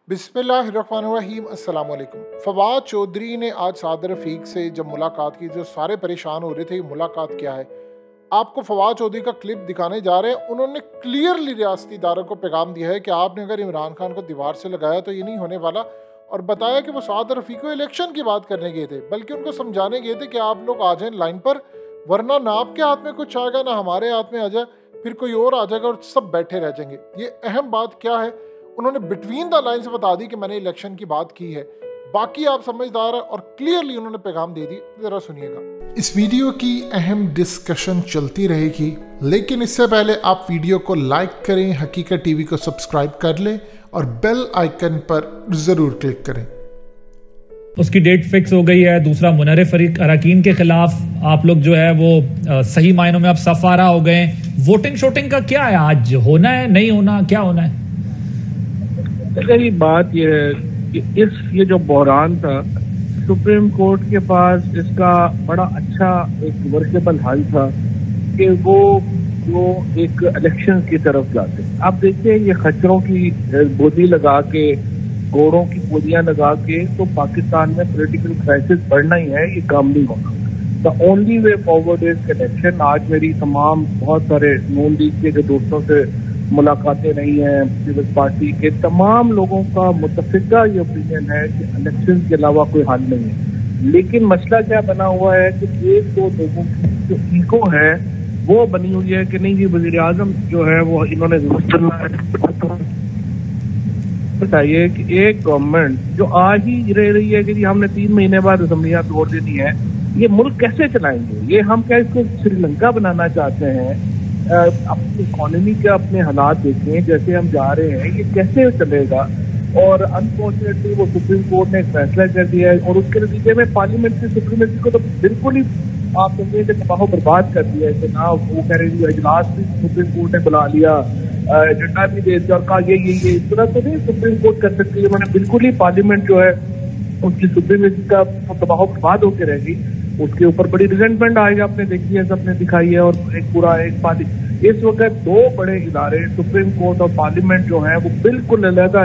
बिस्मिल्लाहिर्रहमानिर्रहीम अस्सलाम वालेकुम। फवाद चौधरी ने आज सादर रफ़ीक से जब मुलाकात की, जो सारे परेशान हो रहे थे मुलाकात क्या है, आपको फवाद चौधरी का क्लिप दिखाने जा रहे हैं। उन्होंने क्लियरली रियासती इदारों को पैगाम दिया है कि आपने अगर इमरान खान को दीवार से लगाया तो ये नहीं होने वाला, और बताया कि वो सादर रफ़ीक को इलेक्शन की बात करने गए थे, बल्कि उनको समझाने गए थे कि आप लोग आ जाएं लाइन पर, वरना ना आपके हाथ में कुछ आएगा ना हमारे हाथ में आ जाए, फिर कोई और आ जाएगा और सब बैठे रह जाएंगे। ये अहम बात क्या है, उन्होंने बिटवीन द लाइन्स बता दी कि मैंने इलेक्शन की बात की है। बाकी आप समझदार है और क्लियरली उन्होंने पैगाम दे दी। जरा सुनिएगा। इस वीडियो की अहम डिस्कशन चलती रहेगी, लेकिन इससे पहले आप वीडियो को लाइक करें, हकीकत टीवी को सब्सक्राइब कर लें और बेल आइकन पर जरूर क्लिक करें। उसकी डेट फिक्स हो गई है। दूसरा, मुनर्रिफ अरकान के खिलाफ आप लोग जो है वो सही मायनों में अब सफारा हो गए। वोटिंग शोटिंग का क्या है, आज होना है नहीं होना, क्या होना है? देखिए, बात यह है कि ये जो बहरान था, सुप्रीम कोर्ट के पास इसका बड़ा अच्छा एक वर्केबल हल था कि वो एक इलेक्शन की तरफ जाते। आप देखिए, ये खच्चरों की बोली लगा के, घोड़ों की बोलियां लगा के तो पाकिस्तान में पॉलिटिकल क्राइसिस बढ़ना ही है, ये काम नहीं होना। The only way forward is election. आज मेरी तमाम बहुत सारे नून लीग के जो दोस्तों से मुलाकातें रही हैं, पीपल्स पार्टी के तमाम लोगों का मुत्तफिका ये ओपिनियन है कि इलेक्शन के अलावा कोई हल नहीं है। लेकिन मसला क्या बना हुआ है कि एक दो लोगों की जो ईको है वो बनी हुई है कि नहीं, ये वजीर आजम जो है वो इन्होंने चलना है। बताइए कि एक गवर्नमेंट जो आज ही रह रही है कि जी हमने 3 महीने बाद असम्बलियां तोड़ देनी है, ये मुल्क कैसे चलाएंगे? ये हम क्या इसको श्रीलंका बनाना चाहते हैं? अपनी इकोनॉमी के अपने हालात देखें, जैसे हम जा रहे हैं, ये कैसे चलेगा? और अनफॉर्चुनेटली वो सुप्रीम कोर्ट ने एक फैसला कर दिया है और उसके नतीजे में पार्लियामेंट्री सुप्रीमेसी को तो बिल्कुल ही आप समझिए कि तबाह बर्बाद कर दिया है। ना वो कह रही है, इजलास भी सुप्रीम कोर्ट ने बुला लिया, एजेंडा भी दे दिया और कहा ये इस तरह तो नहीं सुप्रीम कोर्ट कर सकती है। उन्होंने बिल्कुल ही पार्लियामेंट जो है उसकी सुप्रीमेसी का तबाह बर्बाद होकर रहेगी, उसके ऊपर बड़ी रिजेंटमेंट आएगा। आपने देखी है, सबने दिखाई है। और एक पूरा इस वक्त 2 बड़े इदारे सुप्रीम कोर्ट और पार्लियामेंट जो है वो बिल्कुल अलग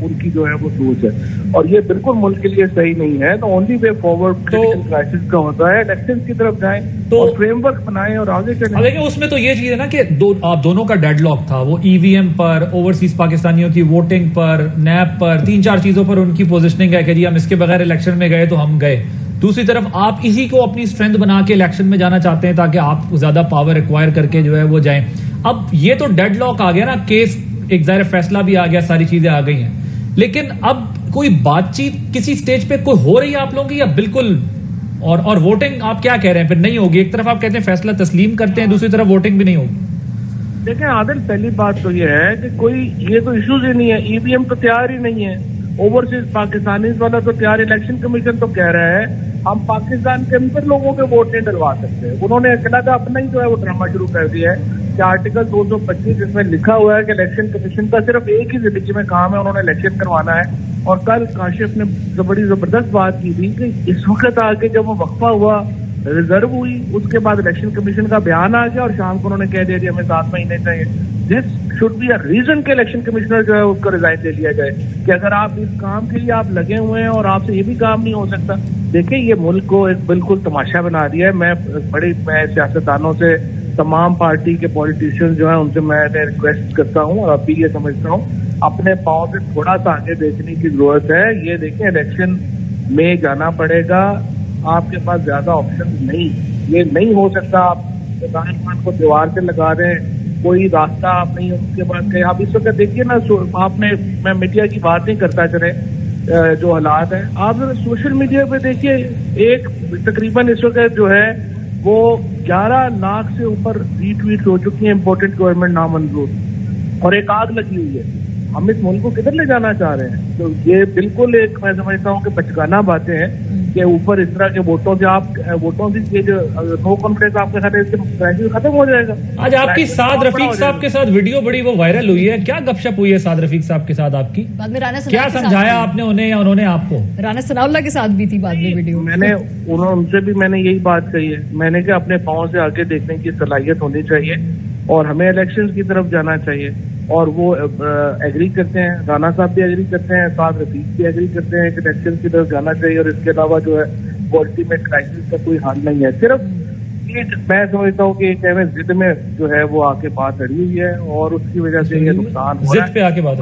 उनकी जो है वो सोच है, और ये बिल्कुल मुल्क के लिए सही नहीं है। तो only way forward critical crisis का होता है, इलेक्शन की तरफ जाएं तो और फ्रेमवर्क बनाएं और आगे चलें। लेकिन उसमें तो ये चीज है ना कि आप दोनों का डेडलॉक था, वो ईवीएम पर, ओवरसीज पाकिस्तानियों की वोटिंग पर, नैब पर, 3-4 चीजों पर उनकी पोजिशनिंग है कि जी हम इसके बगैर इलेक्शन में गए तो हम गए। दूसरी तरफ आप इसी को अपनी स्ट्रेंथ बना के इलेक्शन में जाना चाहते हैं ताकि आप ज्यादा पावर एक्वायर करके जो है वो जाएं। अब ये तो डेडलॉक आ गया ना, केस एक ज़ाहिर फैसला भी आ गया, सारी चीजें आ गई हैं, लेकिन अब कोई बातचीत किसी स्टेज पे कोई हो रही है आप लोगों की, या बिल्कुल? और वोटिंग आप क्या कह रहे हैं फिर नहीं होगी? एक तरफ आप कहते हैं फैसला तस्लीम करते हैं, दूसरी तरफ वोटिंग भी नहीं होगी। देखें आदिल, पहली बात तो ये है कि कोई ये तो इश्यूज ही नहीं है, ईवीएम तो तैयार ही नहीं है, ओवरसीज पाकिस्तानी वाला तो तैयार, इलेक्शन कमीशन तो कह रहा है हम पाकिस्तान के अंदर लोगों के वोट नहीं डलवा सकते। उन्होंने अकेला का अपना ही जो है वो ड्रामा शुरू कर दिया है कि आर्टिकल 225 जिसमें लिखा हुआ है कि इलेक्शन कमीशन का सिर्फ एक ही जिंदगी में काम है, उन्होंने इलेक्शन करवाना है। और कल काशिफ ने बड़ी जबरदस्त बात की थी कि इस वक्त आके जब वो वक्फा हुआ, रिजर्व हुई, उसके बाद इलेक्शन कमीशन का बयान आ गया और शाम को उन्होंने कह दिया हमें 7 महीने चाहिए। This should be a reason के इलेक्शन कमिश्नर जो है उसको रिजाइन दे लिया जाए कि अगर आप इस काम के लिए आप लगे हुए हैं और आपसे ये भी काम नहीं हो सकता। देखिए, ये मुल्क को एक बिल्कुल तमाशा बना दिया है। मैं सियासतदानों से, तमाम पार्टी के पॉलिटिशियंस जो है उनसे मैं रिक्वेस्ट करता हूँ और अभी ये समझता हूँ अपने पाँव से थोड़ा सा आगे देखने की जरूरत है। ये देखिए, इलेक्शन में जाना पड़ेगा, आपके पास ज्यादा ऑप्शन नहीं, ये नहीं हो सकता आप इमरान खान को दीवार से लगा दें, कोई रास्ता आप नहीं उसके बाद कहीं। आप इस वक्त देखिए ना, आपने, मैं मीडिया की बात नहीं करता चले, जो हालात है आप सोशल मीडिया पे देखिए, एक तकरीबन इस वक्त जो है वो 11 लाख से ऊपर रीट्वीट हो चुकी है इंपोर्टेंट गवर्नमेंट नामंजूर, और एक आग लगी हुई है। हम इस मुल्क को किधर ले जाना चाह रहे हैं? तो ये बिल्कुल एक, मैं समझता हूँ कि बचकाना बातें हैं कि ऊपर इस तरह के वोटों से ये जो नो कॉन्फिडेंस आपके साथ खत्म हो जाएगा। आज आपकी साद रफीक साहब के साथ वीडियो बड़ी वो वायरल हुई है, क्या गपशप हुई है साद रफीक साहब के साथ आपकी? बाद में राना क्या समझाया आपने उन्हें या उन्होंने आपको? राना सनाउल्लाह के साथ भी थी बाद में वीडियो। उनसे भी मैंने यही बात कही है, मैंने कहा अपने पाँव से आगे देखने की सलाहियत होनी चाहिए और हमें इलेक्शन की तरफ जाना चाहिए। और वो एग्री करते हैं, राना साहब भी एग्री करते हैं, साथ रफीक भी एग्री करते हैं कि इलेक्शन की तरफ जाना चाहिए और इसके अलावा जो है वो अल्टीमेट क्राइसिस का कोई हल नहीं है। सिर्फ एक मैं समझता हूँ कि एक जिद में जो है वो आके बात अड़ी हुई है और उसकी वजह से ये नुकसान हो रहा है। जिद पे आके बात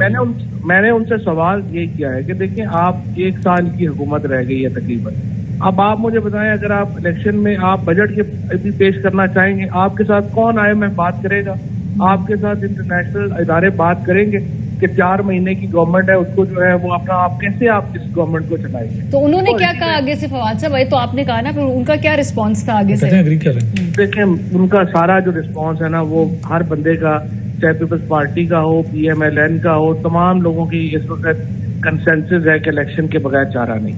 मैंने उनसे सवाल ये किया है कि देखिए आप 1 साल की हुकूमत रह गई है तकरीबन, अब आप मुझे बताएं अगर आप इलेक्शन में आप बजट के भी पेश करना चाहेंगे, आपके साथ कौन IMF बात करेगा, आपके साथ इंटरनेशनल इदारे बात करेंगे कि 4 महीने की गवर्नमेंट है उसको जो है वो अपना आप कैसे आप इस गवर्नमेंट को चलाएंगे। तो उन्होंने क्या कहा आगे से फवाद साहब? तो आपने कहा ना, फिर उनका क्या रिस्पांस था आगे से? एग्री कर रहे हैं। देखिए उनका सारा जो रिस्पांस है ना वो हर बंदे का, चाहे पीपल्स पार्टी का हो, PMLN का हो, तमाम लोगों की इस वक्त कंसेंसस है कि इलेक्शन के बगैर चारा नहीं।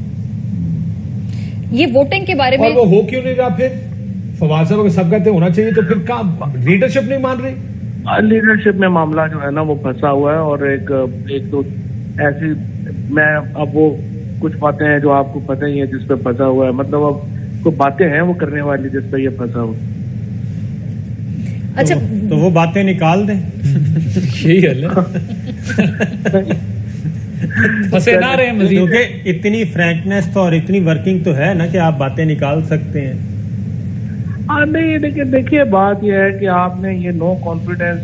ये वोटिंग के बारे में और वो हो क्यों नहीं रहा फिर? फवाद साहब अगर सब कहते होना चाहिए तो फिर क्या लीडरशिप नहीं मान रही? लीडरशिप में मामला जो है ना वो फंसा हुआ है और एक दो ऐसी मैं अब वो कुछ बातें हैं जो आपको पता ही है जिस पे फंसा हुआ है, मतलब अब कुछ बातें हैं वो करने वाली जिस पे ये फंसा हुआ। अच्छा तो वो बातें निकाल दें। यही हल है। फंसे ना रहे मजीद, क्योंकि इतनी फ्रैंकनेस तो और इतनी वर्किंग तो है ना कि आप बातें निकाल सकते हैं। नहीं लेकिन देखिए बात यह है कि आपने ये नो कॉन्फिडेंस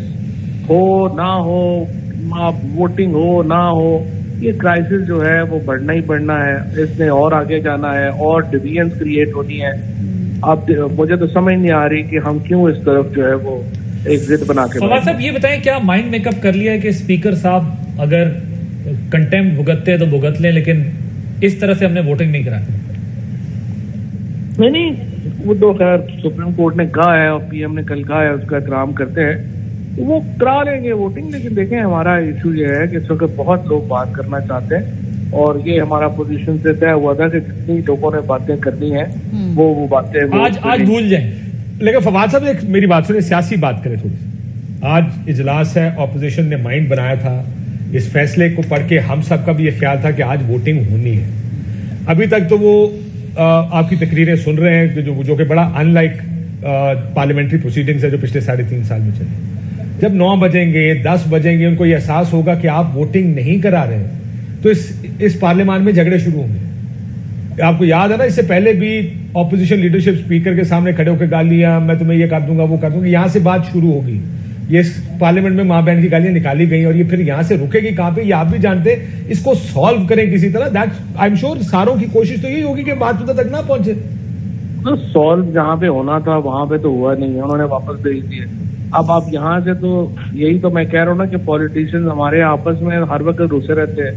हो ना हो, वोटिंग हो ना हो, ये क्राइसिस जो है वो बढ़ना ही बढ़ना है, इसने और आगे जाना है और डिवीजन क्रिएट होनी है। अब मुझे तो समझ नहीं आ रही कि हम क्यों इस तरफ जो है वो एक जिद बना के। फवाद साहब ये बताएं, क्या माइंड मेकअप कर लिया है कि स्पीकर साहब अगर कंटेम्प्ट भुगतते हैं तो भुगत लें, लेकिन इस तरह से हमने वोटिंग नहीं कराई? नहीं वो तो खैर सुप्रीम कोर्ट ने कहा है और PM ने कल कहा है, उसका एहतराम करते हैं, वो करा लेंगे वोटिंग। लेकिन देखें हमारा इशू ये है कि इस वक्त बहुत लोग बात करना चाहते हैं और ये हमारा पोजीशन से तय हुआ था कि जितनी लोगों ने बातें करनी है वो बातें आज भूल जाएं। लेकिन फवाद साहब एक मेरी बात सुने, सियासी बात करें थोड़ी सी। आज इजलास है, ऑपोजिशन ने माइंड बनाया था, इस फैसले को पढ़ के हम सबका भी ये ख्याल था कि आज वोटिंग होनी है। अभी तक तो वो आपकी तकरीरें सुन रहे हैं जो कि बड़ा अनलाइक पार्लियामेंट्री प्रोसीडिंग्स है जो पिछले 3.5 साल में चले। जब 9 बजेंगे 10 बजेंगे उनको ये एहसास होगा कि आप वोटिंग नहीं करा रहे हैं तो इस पार्लियामान में झगड़े शुरू होंगे। आपको याद है ना, इससे पहले भी ऑपोजिशन लीडरशिप स्पीकर के सामने खड़े होकर गालियां, मैं तुम्हें ये कर दूंगा वो कर दूंगा, यहां से बात शुरू होगी। ये पार्लियामेंट में मां बहन की गालियां निकाली गई और ये फिर यहां से रुकेगी कहां पे, ये आप भी जानते हैं। इसको सॉल्व करें किसी तरह, दैट आई एम श्योर सारों की कोशिश तो यही होगी कि बात उधर तक ना पहुंचे। तो सॉल्व जहां पे होना था वहां पे तो हुआ नहीं है, उन्होंने वापस भेज दिए। अब आप यहाँ से तो यही तो मैं कह रहा हूँ ना कि पॉलिटिशियंस हमारे आपस में हर वक्त रुसे रहते हैं,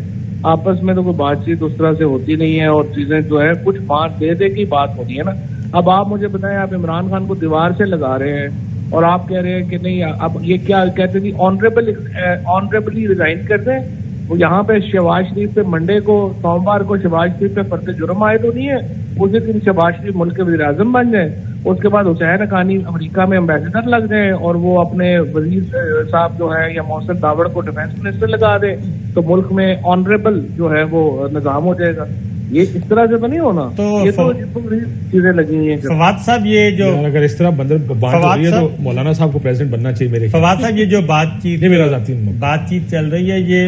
आपस में तो कोई बातचीत उस तरह से होती नहीं है और चीजें जो है कुछ बात दे की बात होनी है ना। अब आप मुझे बताएं, आप इमरान खान को दीवार से लगा रहे हैं और आप कह रहे हैं कि नहीं, अब ये क्या कहते थे, ऑनरेबली रिजाइन कर दें। वो यहाँ पे शहबाज शरीफ पे मंडे को, सोमवार को शहबाज शरीफ पे फर्द जुर्म आए तो नहीं है, उसी दिन शहबाज शरीफ मुल्क के वज़ीर आज़म बन जाए, उसके बाद हुसैन हक़ानी अमेरिका में एम्बेसडर लग जाए और वो अपने वजीर साहब जो है या मोहसिन दावड़ को डिफेंस मिनिस्टर लगा दे तो मुल्क में ऑनरेबल जो है वो निजाम हो जाएगा। ये इस तरह से तो नहीं होना। तो ये तो चीजें लगी हुई हैं। फवाद साहब ये जो अगर इस तरह बात हो रही है तो मौलाना साहब को प्रेसिडेंट बनना चाहिए मेरे। फवाद साहब ये जो बातचीत चल रही है ये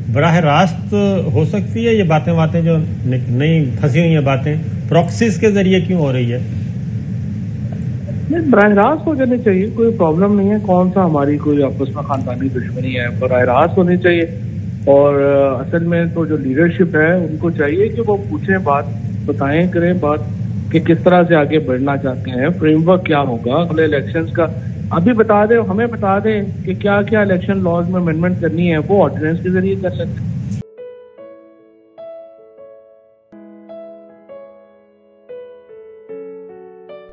बराह रास्त हो सकती है, ये बातें जो नई फंसी हुई है बातें प्रॉक्सीज के जरिए क्यों हो रही है? नहीं, बराह रास्त हो जानी चाहिए, कोई प्रॉब्लम नहीं है। कौन सा हमारी कोई आपस में खानदानी दुश्मनी है, बराह रास्त होनी चाहिए। और असल में तो जो लीडरशिप है उनको चाहिए कि वो पूछें बात, बताएं करें बात कि किस तरह से आगे बढ़ना चाहते हैं, फ्रेमवर्क क्या होगा अगले इलेक्शंस का। अभी बता दें, हमें बता दें कि क्या क्या इलेक्शन लॉज में अमेंडमेंट करनी है, वो ऑर्डिनेंस के जरिए कर सकते हैं।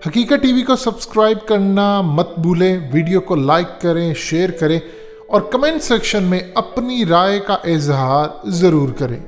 हकीकत टीवी को सब्सक्राइब करना मत भूलें, वीडियो को लाइक करें, शेयर करें और कमेंट सेक्शन में अपनी राय का इजहार जरूर करें।